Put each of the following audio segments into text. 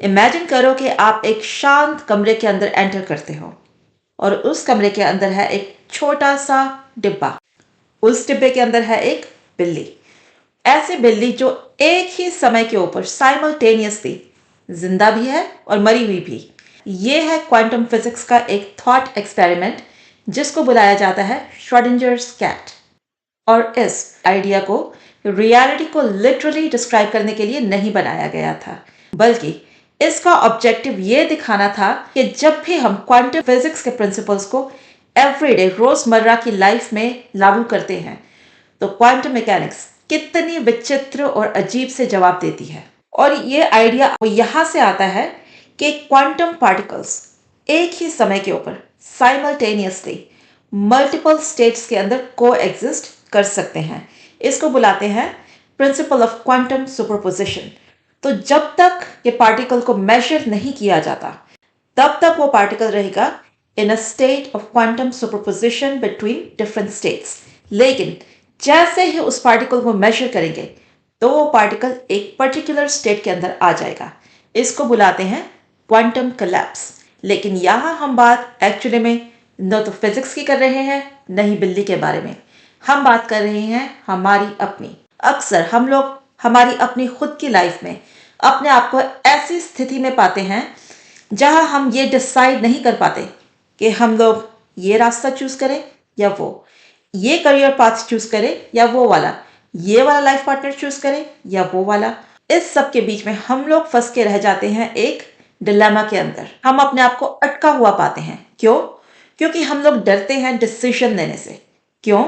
Imagine करो कि आप एक शांत कमरे के अंदर एंटर करते हो और उस कमरे के अंदर है एक छोटा सा डिब्बा। उस डिब्बे के अंदर है एक बिल्ली। ऐसी बिल्ली जो एक ही समय के ऊपर साइमल्टेनियसली जिंदा भी है और मरी हुई भी। ये है क्वांटम फिजिक्स का एक थॉट एक्सपेरिमेंट जिसको बुलाया जाता है श्रोडिंजर्स कैट। और इस आइडिया को रियलिटी को लिटरली डिस्क्राइब करने के लिए नहीं बनाया गया था, बल्कि इसका ऑब्जेक्टिव ये दिखाना था कि जब भी हम क्वांटम फिजिक्स के प्रिंसिपल्स को एवरीडे रोजमर्रा की लाइफ में लागू करते हैं तो क्वांटम मैकेनिक्स कितनी विचित्र और अजीब से जवाब देती है। और ये आइडिया यहां से आता है कि क्वांटम पार्टिकल्स एक ही समय के ऊपर साइमल्टेनियसली मल्टीपल स्टेट्स के अंदर को एग्जिस्ट कर सकते हैं। इसको बुलाते हैं प्रिंसिपल ऑफ क्वांटम सुपरपोजिशन। तो जब तक ये पार्टिकल को मेजर नहीं किया जाता तब तक वो पार्टिकल रहेगा in a state of quantum superposition between different states. लेकिन जैसे ही उस पार्टिकल को मेजर करेंगे तो वो पार्टिकल एक पर्टिकुलर स्टेट के अंदर आ जाएगा। इसको बुलाते हैं क्वांटम कोलैप्स। लेकिन यहाँ हम बात एक्चुअली में न तो फिजिक्स की कर रहे हैं न ही बिल्ली के बारे में। हम बात कर रहे हैं हमारी अपनी। अक्सर हम लोग हमारी अपनी खुद की लाइफ में अपने आप को ऐसी स्थिति में पाते हैं जहां हम ये डिसाइड नहीं कर पाते कि हम लोग ये रास्ता चूज करें या वो, ये करियर पाथ चूज करें या वो वाला, ये वाला लाइफ पार्टनर चूज करें या वो वाला। इस सब के बीच में हम लोग फंस के रह जाते हैं एक डिलेमा के अंदर। हम अपने आप को अटका हुआ पाते हैं। क्यों? क्योंकि हम लोग डरते हैं डिसीजन लेने से। क्यों?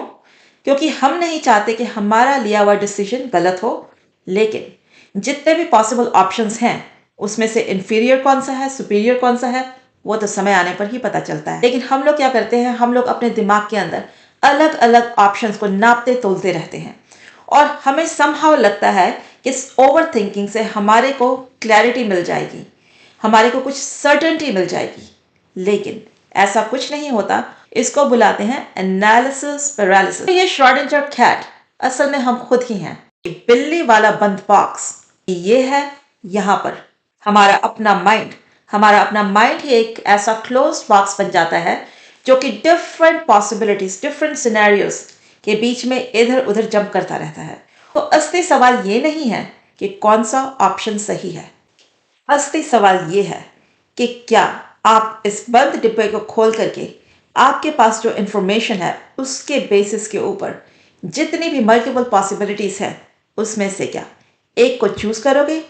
क्योंकि हम नहीं चाहते कि हमारा लिया हुआ डिसीजन गलत हो। लेकिन जितने भी पॉसिबल ऑप्शंस हैं उसमें से इंफीरियर कौन सा है, सुपीरियर कौन सा है, वो तो समय आने पर ही पता चलता है। लेकिन हम लोग क्या करते हैं, हम लोग अपने दिमाग के अंदर अलग अलग ऑप्शंस को नापते तोलते रहते हैं और हमें समहाउ लगता है कि इस ओवर थिंकिंग से हमारे को क्लैरिटी मिल जाएगी, हमारे को कुछ सर्टेनिटी मिल जाएगी। लेकिन ऐसा कुछ नहीं होता। इसको बुलाते हैं एनालिसिस पैरालिसिस। ये श्रोडिंगर कैट असल में हम खुद ही हैं। बिल्ली वाला बंद बॉक्स ये है यहाँ पर हमारा अपना माइंड। हमारा अपना माइंड ही एक ऐसा क्लोज बॉक्स बन जाता है जो कि डिफरेंट पॉसिबिलिटीज, डिफरेंट सिनेरियोज के बीच में इधर उधर जंप करता रहता है। तो असली सवाल ये नहीं है कि कौन सा ऑप्शन सही है। असली सवाल ये है कि क्या आप इस बंद डिब्बे को खोल करके आपके पास जो इंफॉर्मेशन है उसके बेसिस के ऊपर जितनी भी मल्टीपल पॉसिबिलिटीज है उसमें से क्या एक को चूज करोगे